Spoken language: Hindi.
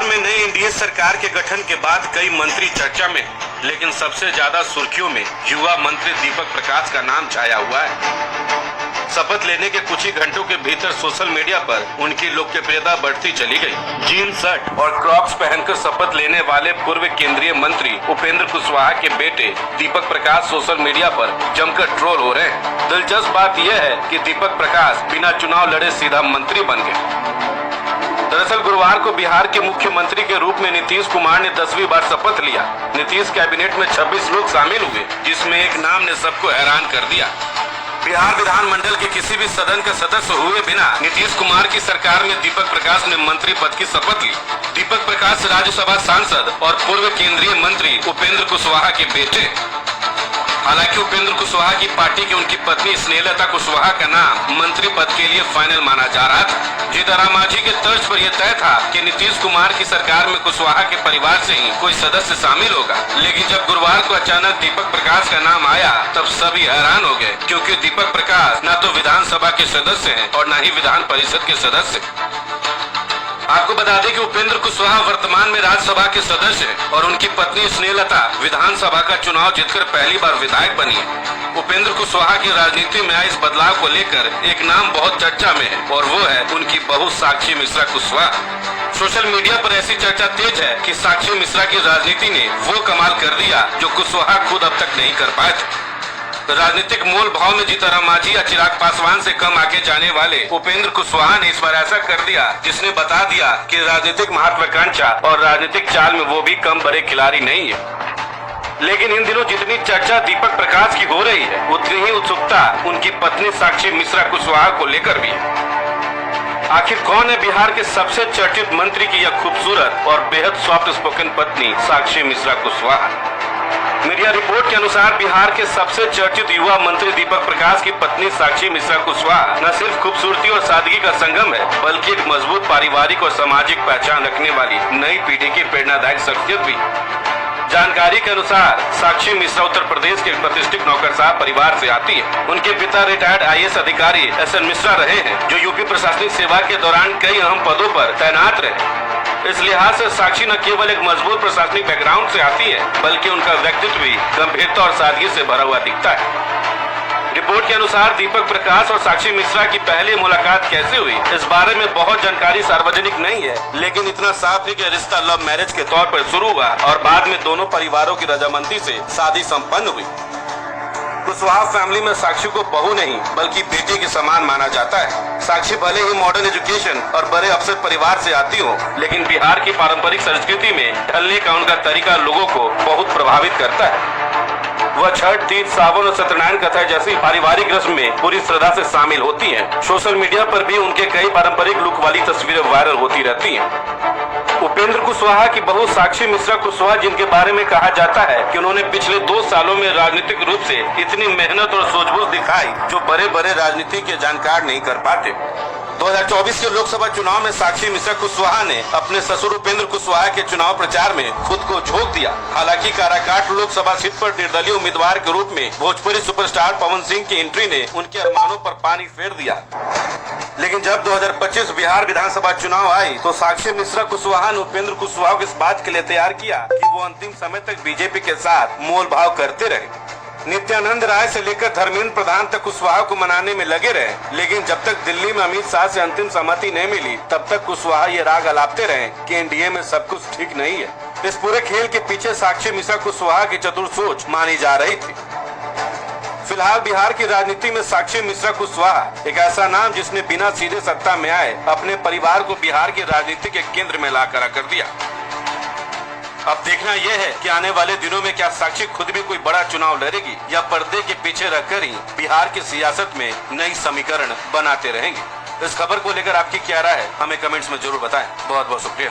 बिहार में नई एनडीए सरकार के गठन के बाद कई मंत्री चर्चा में, लेकिन सबसे ज्यादा सुर्खियों में युवा मंत्री दीपक प्रकाश का नाम छाया हुआ है। शपथ लेने के कुछ ही घंटों के भीतर सोशल मीडिया पर उनकी लोकप्रियता बढ़ती चली गई। जीन शर्ट और क्रॉक्स पहनकर शपथ लेने वाले पूर्व केंद्रीय मंत्री उपेंद्र कुशवाहा के बेटे दीपक प्रकाश सोशल मीडिया पर जमकर ट्रोल हो रहे हैं। दिलचस्प बात यह है कि दीपक प्रकाश बिना चुनाव लड़े सीधा मंत्री बन गए। दरअसल गुरुवार को बिहार के मुख्यमंत्री के रूप में नीतीश कुमार ने 10वीं बार शपथ लिया। नीतीश कैबिनेट में 26 लोग शामिल हुए, जिसमें एक नाम ने सबको हैरान कर दिया। बिहार विधानमंडल के किसी भी सदन का सदस्य हुए बिना नीतीश कुमार की सरकार में दीपक प्रकाश ने मंत्री पद की शपथ ली। दीपक प्रकाश राज्यसभा सांसद और पूर्व केंद्रीय मंत्री उपेंद्र कुशवाहा के बेटे। हालांकि उपेंद्र कुशवाहा की पार्टी की उनकी पत्नी स्नेहलता कुशवाहा का नाम मंत्री पद के लिए फाइनल माना जा रहा था। जीतन मांझी के तर्ज पर यह तय था कि नीतीश कुमार की सरकार में कुशवाहा के परिवार से ही कोई सदस्य शामिल होगा, लेकिन जब गुरुवार को अचानक दीपक प्रकाश का नाम आया तब सभी हैरान हो गए, क्योंकि दीपक प्रकाश न तो विधानसभा के सदस्य हैं और न ही विधान परिषद के सदस्य। आपको बता दें कि उपेंद्र कुशवाहा वर्तमान में राज्यसभा के सदस्य हैं और उनकी पत्नी स्नेहलता विधानसभा का चुनाव जीतकर पहली बार विधायक बनी है। उपेंद्र कुशवाहा की राजनीति में आए इस बदलाव को लेकर एक नाम बहुत चर्चा में है और वो है उनकी बहू साक्षी मिश्रा कुशवाहा। सोशल मीडिया पर ऐसी चर्चा तेज है कि साक्षी मिश्रा की राजनीति ने वो कमाल कर दिया जो कुशवाहा खुद अब तक नहीं कर पाए थे। राजनीतिक मोल भाव में जीतन मांझी या चिराग पासवान से कम आगे जाने वाले उपेंद्र कुशवाहा ने इस बार ऐसा कर दिया जिसने बता दिया कि राजनीतिक महत्वाकांक्षा और राजनीतिक चाल में वो भी कम बड़े खिलाड़ी नहीं है। लेकिन इन दिनों जितनी चर्चा दीपक प्रकाश की हो रही है, उतनी ही उत्सुकता उनकी पत्नी साक्षी मिश्रा कुशवाहा को लेकर भी है। आखिर कौन है बिहार के सबसे चर्चित मंत्री की यह खूबसूरत और बेहद सॉफ्ट स्पोकन पत्नी साक्षी मिश्रा कुशवाहा? मीडिया रिपोर्ट के अनुसार बिहार के सबसे चर्चित युवा मंत्री दीपक प्रकाश की पत्नी साक्षी मिश्रा कुशवाहा न सिर्फ खूबसूरती और सादगी का संगम है, बल्कि एक मजबूत पारिवारिक और सामाजिक पहचान रखने वाली नई पीढ़ी की प्रेरणादायक शख्सियत भी। जानकारी के अनुसार साक्षी मिश्रा उत्तर प्रदेश के प्रतिष्ठित नौकरशाह परिवार से आती है। उनके पिता रिटायर्ड आईएएस अधिकारी एसएन मिश्रा रहे हैं, जो यूपी प्रशासनिक सेवा के दौरान कई अहम पदों पर तैनात रहे। इस लिहाज से साक्षी न केवल एक मजबूत प्रशासनिक बैकग्राउंड से आती है, बल्कि उनका व्यक्तित्व भी गंभीरता और सादगी से भरा हुआ दिखता है। रिपोर्ट के अनुसार दीपक प्रकाश और साक्षी मिश्रा की पहली मुलाकात कैसे हुई, इस बारे में बहुत जानकारी सार्वजनिक नहीं है, लेकिन इतना साफ है कि रिश्ता लव मैरिज के तौर पर शुरू हुआ और बाद में दोनों परिवारों की रजामंदी से शादी संपन्न हुई। कुशवाहा फैमिली में साक्षी को बहू नहीं बल्कि बेटे के समान माना जाता है। साक्षी भले ही मॉडर्न एजुकेशन और बड़े अफसर परिवार से आती हो, लेकिन बिहार की पारंपरिक संस्कृति में ढलने का उनका तरीका लोगों को बहुत प्रभावित करता है। वह छठ, तीज, सावन और सत्यनारायण कथा जैसी पारिवारिक रस्म में पूरी श्रद्धा से शामिल होती हैं। सोशल मीडिया पर भी उनके कई पारंपरिक लुक वाली तस्वीरें वायरल होती रहती हैं। उपेंद्र कुशवाहा की बहू साक्षी मिश्रा कुशवाहा, जिनके बारे में कहा जाता है कि उन्होंने पिछले 2 सालों में राजनीतिक रूप से इतनी मेहनत और सूझबूझ दिखाई जो बड़े बड़े राजनीति के जानकार नहीं कर पाते। 2024 के लोकसभा चुनाव में साक्षी मिश्रा कुशवाहा ने अपने ससुर उपेंद्र कुशवाहा के चुनाव प्रचार में खुद को झोंक दिया। हालांकि काराकाट लोकसभा सीट पर निर्दलीय उम्मीदवार के रूप में भोजपुरी सुपरस्टार पवन सिंह की एंट्री ने उनके अरमानों पर पानी फेर दिया। लेकिन जब 2025 बिहार विधानसभा चुनाव आई तो साक्षी मिश्रा कुशवाहा ने उपेंद्र कुशवाहा को इस बात के लिए तैयार किया कि वो अंतिम समय तक बीजेपी के साथ मोल भाव करते रहे। नित्यानंद राय से लेकर धर्मेंद्र प्रधान तक कुशवाहा को मनाने में लगे रहे, लेकिन जब तक दिल्ली में अमित शाह से अंतिम सहमति नहीं मिली तब तक कुशवाहा ये राग अलापते रहे कि एनडीए में सब कुछ ठीक नहीं है। इस पूरे खेल के पीछे साक्षी मिश्रा कुशवाहा की चतुर सोच मानी जा रही थी। फिलहाल बिहार की राजनीति में साक्षी मिश्रा कुशवाहा एक ऐसा नाम जिसने बिना सीधे सत्ता में आए अपने परिवार को बिहार की राजनीति के केंद्र में ला खड़ा कर दिया। अब देखना यह है कि आने वाले दिनों में क्या साक्षी खुद भी कोई बड़ा चुनाव लड़ेगी या पर्दे के पीछे रखकर ही बिहार की सियासत में नई समीकरण बनाते रहेंगे। इस खबर को लेकर आपकी क्या राय है, हमें कमेंट्स में जरूर बताएं। बहुत बहुत शुक्रिया।